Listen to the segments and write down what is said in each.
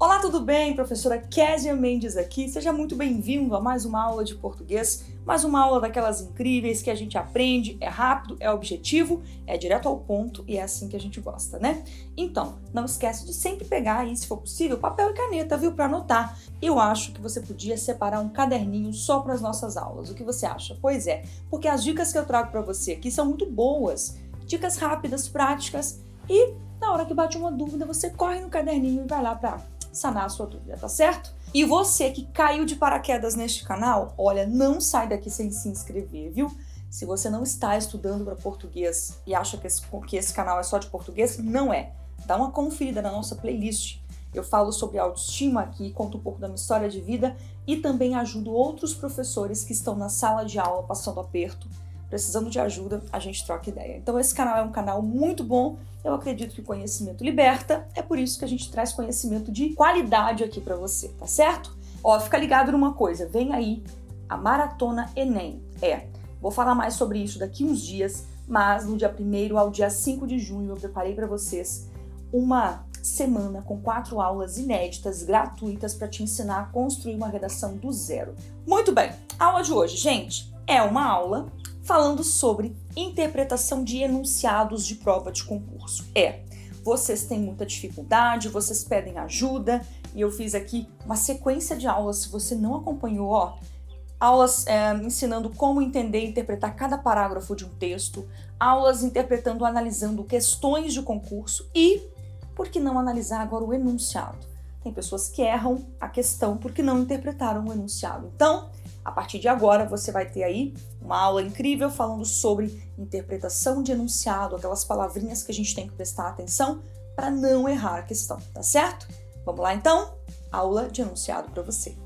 Olá, tudo bem? Professora Késia Mendes aqui. Seja muito bem-vindo a mais uma aula de português, mais uma aula daquelas incríveis que a gente aprende, é rápido, é objetivo, é direto ao ponto e é assim que a gente gosta, né? Então, não esquece de sempre pegar aí, se for possível, papel e caneta, viu? Para anotar. Eu acho que você podia separar um caderninho só para as nossas aulas. O que você acha? Pois é, porque as dicas que eu trago para você aqui são muito boas. Dicas rápidas, práticas e na hora que bate uma dúvida, você corre no caderninho e vai lá para sanar a sua dúvida, tá certo? E você que caiu de paraquedas neste canal, olha, não sai daqui sem se inscrever, viu? Se você não está estudando para português e acha que esse canal é só de português, não é. Dá uma conferida na nossa playlist. Eu falo sobre autoestima aqui, conto um pouco da minha história de vida e também ajudo outros professores que estão na sala de aula passando aperto, precisando de ajuda, a gente troca ideia. Então esse canal é um canal muito bom, eu acredito que o conhecimento liberta, é por isso que a gente traz conhecimento de qualidade aqui para você, tá certo? Ó, fica ligado numa coisa, vem aí a Maratona Enem. Vou falar mais sobre isso daqui uns dias, mas no dia 1º ao dia 5 de junho eu preparei para vocês uma semana com 4 aulas inéditas, gratuitas, para te ensinar a construir uma redação do zero. Muito bem, a aula de hoje, gente, é uma aula falando sobre interpretação de enunciados de prova de concurso. Vocês têm muita dificuldade, vocês pedem ajuda, e eu fiz aqui uma sequência de aulas, se você não acompanhou, aulas ensinando como entender e interpretar cada parágrafo de um texto, aulas interpretando, analisando questões de concurso e, por que não analisar agora o enunciado? Tem pessoas que erram a questão porque não interpretaram o enunciado. Então, a partir de agora, você vai ter aí uma aula incrível falando sobre interpretação de enunciado, aquelas palavrinhas que a gente tem que prestar atenção para não errar a questão, tá certo? Vamos lá então? Aula de enunciado para você.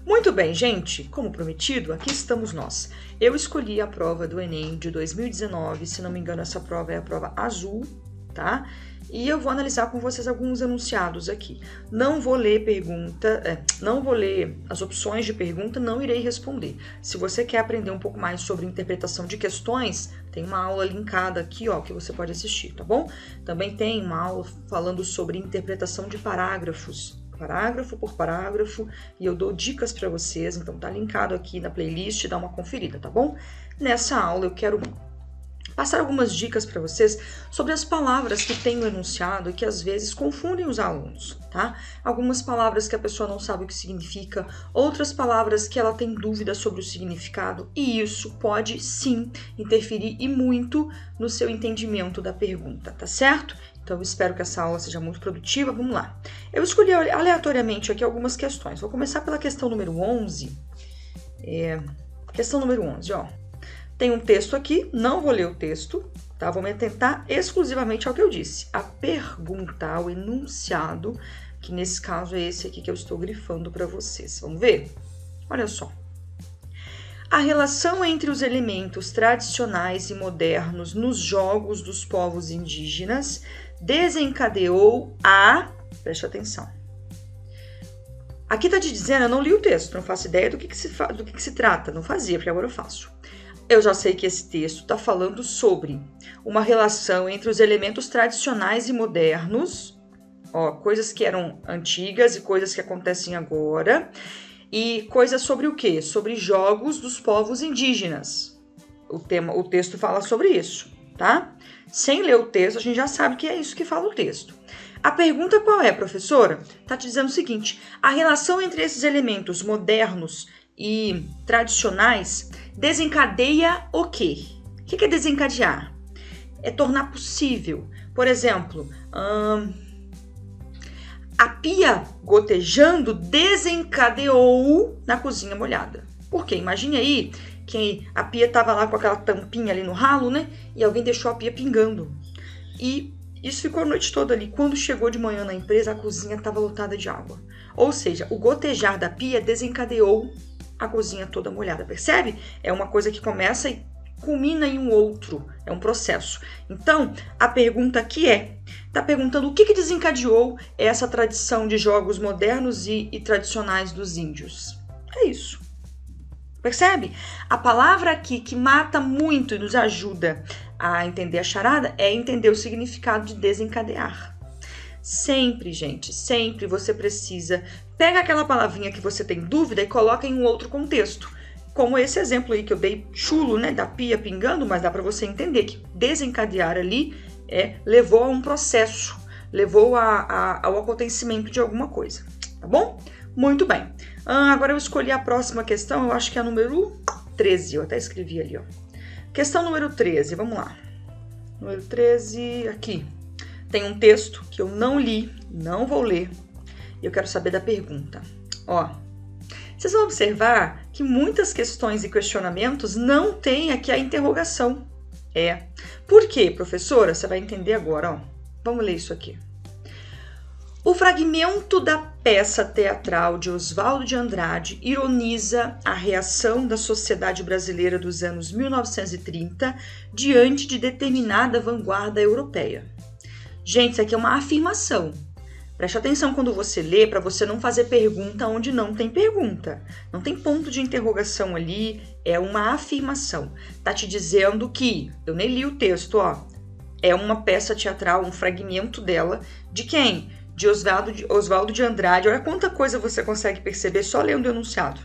Muito bem, gente, como prometido, aqui estamos nós. Eu escolhi a prova do Enem de 2019, se não me engano essa prova é a prova azul, tá? E eu vou analisar com vocês alguns enunciados aqui. Não vou ler não vou ler as opções de pergunta, não irei responder. Se você quer aprender um pouco mais sobre interpretação de questões, tem uma aula linkada aqui, ó, que você pode assistir, tá bom? Também tem uma aula falando sobre interpretação de parágrafos, parágrafo por parágrafo, e eu dou dicas para vocês, então tá linkado aqui na playlist, dá uma conferida, tá bom? Nessa aula eu quero passar algumas dicas para vocês sobre as palavras que tem no enunciado e que às vezes confundem os alunos, tá? Algumas palavras que a pessoa não sabe o que significa, outras palavras que ela tem dúvida sobre o significado, e isso pode sim interferir e muito no seu entendimento da pergunta, tá certo? Então eu espero que essa aula seja muito produtiva. Vamos lá. Eu escolhi aleatoriamente aqui algumas questões. Vou começar pela questão número 11. Questão número 11, ó. Tem um texto aqui, não vou ler o texto, tá? Vou me atentar exclusivamente ao que eu disse. A pergunta, ao enunciado, que nesse caso é esse aqui que eu estou grifando para vocês. Vamos ver? Olha só. A relação entre os elementos tradicionais e modernos nos jogos dos povos indígenas desencadeou a... Preste atenção. Aqui tá te dizendo, eu não li o texto, não faço ideia do que se trata. Não fazia, porque agora eu faço. Eu já sei que esse texto está falando sobre uma relação entre os elementos tradicionais e modernos, ó, coisas que eram antigas e coisas que acontecem agora, e coisas sobre o quê? Sobre jogos dos povos indígenas. O texto fala sobre isso, tá? Sem ler o texto, a gente já sabe que é isso que fala o texto. A pergunta qual é, professora? Está te dizendo o seguinte, a relação entre esses elementos modernos e tradicionais desencadeia o quê? O que é desencadear? É tornar possível. Por exemplo, a pia gotejando desencadeou na cozinha molhada. Por quê? Imagine aí que a pia estava lá com aquela tampinha ali no ralo, né? E alguém deixou a pia pingando. E isso ficou a noite toda ali. Quando chegou de manhã na empresa, a cozinha estava lotada de água. Ou seja, o gotejar da pia desencadeou a cozinha toda molhada, percebe? É uma coisa que começa e culmina em um outro, é um processo. Então, a pergunta aqui está perguntando o que desencadeou essa tradição de jogos modernos e tradicionais dos índios. É isso. Percebe? A palavra aqui que mata muito e nos ajuda a entender a charada é entender o significado de desencadear. Sempre, gente, sempre você precisa pega aquela palavrinha que você tem dúvida e coloca em um outro contexto. Como esse exemplo aí que eu dei chulo, né, da pia pingando, mas dá para você entender que desencadear ali levou a um processo, levou ao acontecimento de alguma coisa, tá bom? Muito bem. Agora eu escolhi a próxima questão, eu acho que é a número 13, eu até escrevi ali, ó. Questão número 13, vamos lá. Número 13, aqui. Tem um texto que eu não li, não vou ler, e eu quero saber da pergunta. Ó, vocês vão observar que muitas questões e questionamentos não têm aqui a interrogação. Por quê, professora? Você vai entender agora, ó. Vamos ler isso aqui. O fragmento da peça teatral de Oswaldo de Andrade ironiza a reação da sociedade brasileira dos anos 1930 diante de determinada vanguarda europeia. Gente, isso aqui é uma afirmação. Preste atenção quando você lê, para você não fazer pergunta onde não tem pergunta. Não tem ponto de interrogação ali, é uma afirmação. Tá te dizendo que, eu nem li o texto, ó, é uma peça teatral, um fragmento dela, de quem? De Oswaldo de Andrade. Olha quanta coisa você consegue perceber só lendo o enunciado.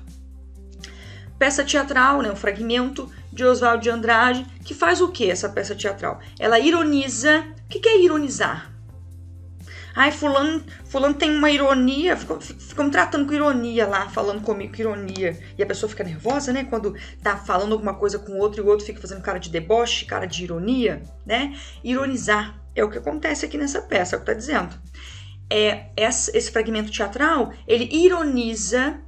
Peça teatral, né, um fragmento de Oswaldo de Andrade, que faz o que essa peça teatral? Ela ironiza. O que é ironizar? Ai, fulano tem uma ironia, ficam me tratando com ironia lá, falando comigo com ironia. E a pessoa fica nervosa, né, quando tá falando alguma coisa com o outro e o outro fica fazendo cara de deboche, cara de ironia, né? Ironizar é o que acontece aqui nessa peça, é o que tá dizendo. Esse fragmento teatral, ele ironiza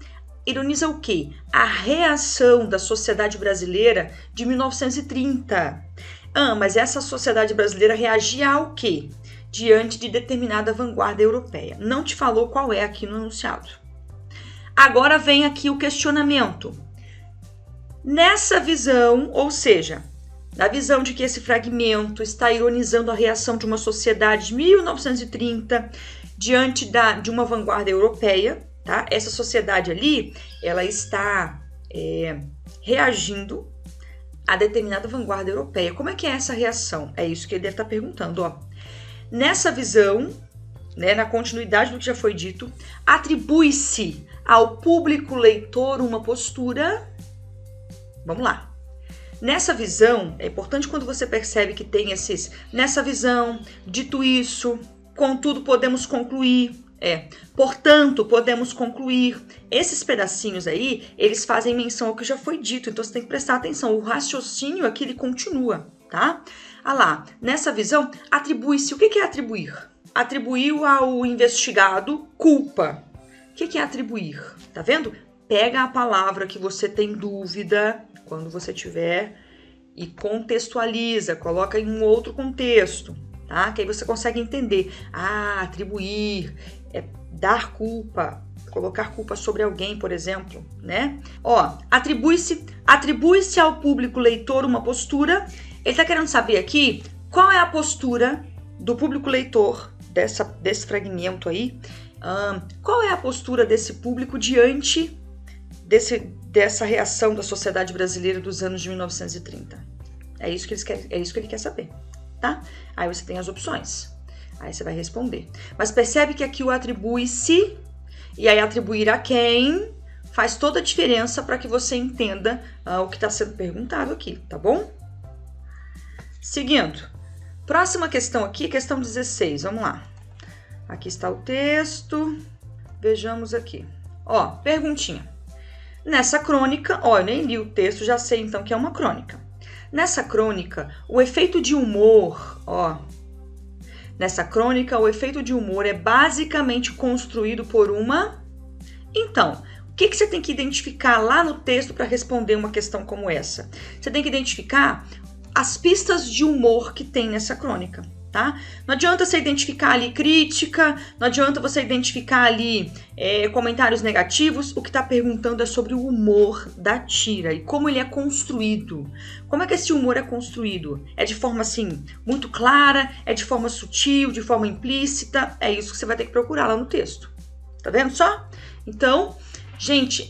o quê? A reação da sociedade brasileira de 1930. Mas essa sociedade brasileira reagia ao quê? Diante de determinada vanguarda europeia. Não te falou qual é aqui no enunciado. Agora vem aqui o questionamento. Nessa visão, ou seja, na visão de que esse fragmento está ironizando a reação de uma sociedade de 1930 diante de uma vanguarda europeia, tá? Essa sociedade ali, ela está reagindo a determinada vanguarda europeia. Como é que é essa reação? É isso que ele deve estar perguntando, ó. Nessa visão, né, na continuidade do que já foi dito, atribui-se ao público leitor uma postura. Vamos lá. Nessa visão, é importante quando você percebe que tem esses. Nessa visão, dito isso, contudo podemos concluir. Portanto, podemos concluir. Esses pedacinhos aí, eles fazem menção ao que já foi dito, então você tem que prestar atenção. O raciocínio aqui, ele continua, tá? Lá, nessa visão, atribui-se. O que é atribuir? Atribuiu ao investigado culpa. O que é atribuir? Tá vendo? Pega a palavra que você tem dúvida, quando você tiver, e contextualiza, coloca em um outro contexto, tá? Que aí você consegue entender. Atribuir é dar culpa, colocar culpa sobre alguém, por exemplo, né? Ó, atribui-se ao público leitor uma postura. Ele está querendo saber aqui qual é a postura do público leitor desse fragmento aí. Qual é a postura desse público diante dessa reação da sociedade brasileira dos anos de 1930? É isso que ele quer saber, tá? Aí você tem as opções. Aí você vai responder. Mas percebe que aqui o atribui-se e aí atribuir a quem faz toda a diferença para que você entenda o que está sendo perguntado aqui, tá bom? Seguindo. Próxima questão aqui, questão 16. Vamos lá. Aqui está o texto. Vejamos aqui. Ó, perguntinha. Nessa crônica, ó, eu nem li o texto, já sei então que é uma crônica. Nessa crônica, o efeito de humor, ó. Nessa crônica, o efeito de humor é basicamente construído por uma... Então, o que você tem que identificar lá no texto para responder uma questão como essa? Você tem que identificar as pistas de humor que tem nessa crônica, tá? Não adianta você identificar ali crítica, não adianta você identificar ali comentários negativos. O que está perguntando é sobre o humor da tira e como ele é construído. Como é que esse humor é construído? É de forma, assim, muito clara? É de forma sutil? De forma implícita? É isso que você vai ter que procurar lá no texto. Tá vendo só? Então, Gente,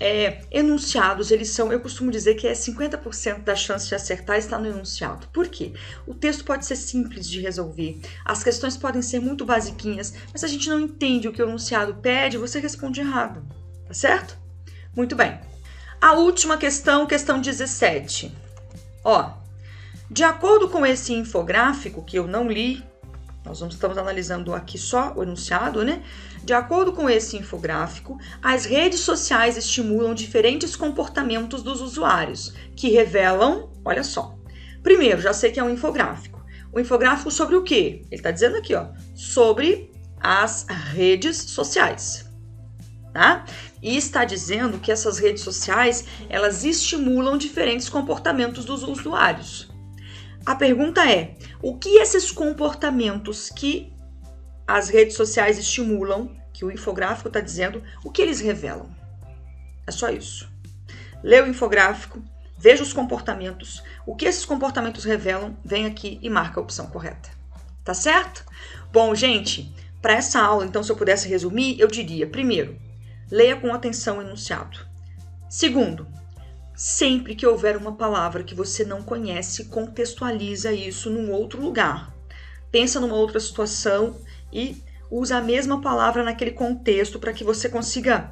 enunciados, eles são, eu costumo dizer que 50% da chance de acertar está no enunciado. Por quê? O texto pode ser simples de resolver, as questões podem ser muito basiquinhas, mas se a gente não entende o que o enunciado pede, você responde errado, tá certo? Muito bem. A última questão 17. De acordo com esse infográfico, que eu não li, nós estamos analisando aqui só o enunciado, né? De acordo com esse infográfico, as redes sociais estimulam diferentes comportamentos dos usuários, que revelam, olha só. Primeiro, já sei que é um infográfico. O infográfico sobre o quê? Ele está dizendo aqui, sobre as redes sociais, tá? E está dizendo que essas redes sociais, elas estimulam diferentes comportamentos dos usuários. A pergunta é, o que esses comportamentos que as redes sociais estimulam, que o infográfico está dizendo, o que eles revelam? É só isso. Lê o infográfico, veja os comportamentos, o que esses comportamentos revelam, vem aqui e marca a opção correta. Tá certo? Bom, gente, para essa aula, então, se eu pudesse resumir, eu diria, primeiro, leia com atenção o enunciado. Segundo, sempre que houver uma palavra que você não conhece, contextualiza isso num outro lugar. Pensa numa outra situação e usa a mesma palavra naquele contexto para que você consiga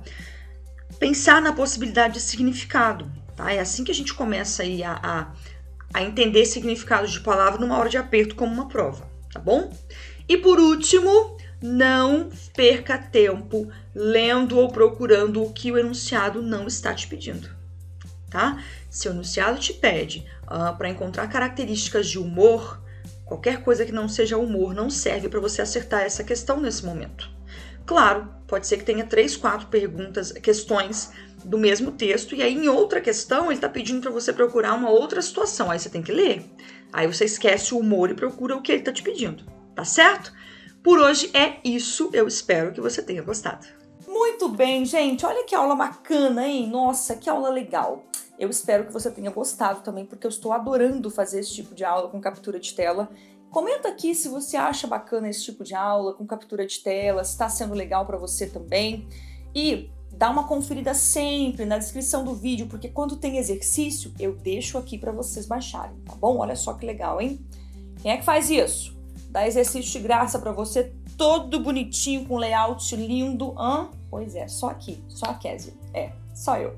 pensar na possibilidade de significado. Tá? É assim que a gente começa aí a entender significados de palavra numa hora de aperto como uma prova, tá bom? E por último, não perca tempo lendo ou procurando o que o enunciado não está te pedindo. Tá? Se o enunciado te pede para encontrar características de humor, qualquer coisa que não seja humor não serve para você acertar essa questão nesse momento. Claro, pode ser que tenha 3, 4 questões do mesmo texto e aí em outra questão ele está pedindo para você procurar uma outra situação, aí você tem que ler. Aí você esquece o humor e procura o que ele está te pedindo, tá certo? Por hoje é isso, eu espero que você tenha gostado. Muito bem, gente, olha que aula bacana, hein? Nossa, que aula legal. Eu espero que você tenha gostado também, porque eu estou adorando fazer esse tipo de aula com captura de tela. Comenta aqui se você acha bacana esse tipo de aula com captura de tela, se está sendo legal para você também. E dá uma conferida sempre na descrição do vídeo, porque quando tem exercício, eu deixo aqui para vocês baixarem, tá bom? Olha só que legal, hein? Quem é que faz isso? Dá exercício de graça para você, todo bonitinho, com layout lindo. Pois é, só aqui, só a Kézia. Só eu.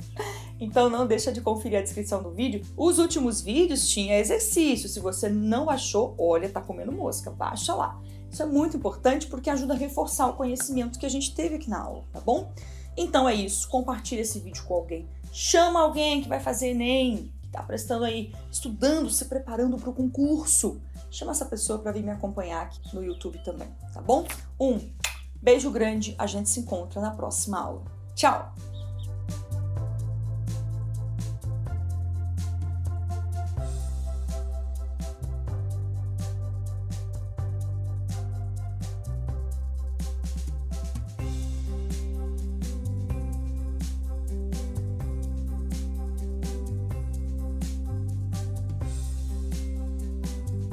Então não deixa de conferir a descrição do vídeo. Os últimos vídeos tinha exercício. Se você não achou, olha, tá comendo mosca, baixa lá. Isso é muito importante porque ajuda a reforçar o conhecimento que a gente teve aqui na aula, tá bom? Então é isso, compartilha esse vídeo com alguém. Chama alguém que vai fazer Enem, que tá prestando aí, estudando, se preparando para o concurso. Chama essa pessoa para vir me acompanhar aqui no YouTube também, tá bom? Beijo grande, a gente se encontra na próxima aula. Tchau!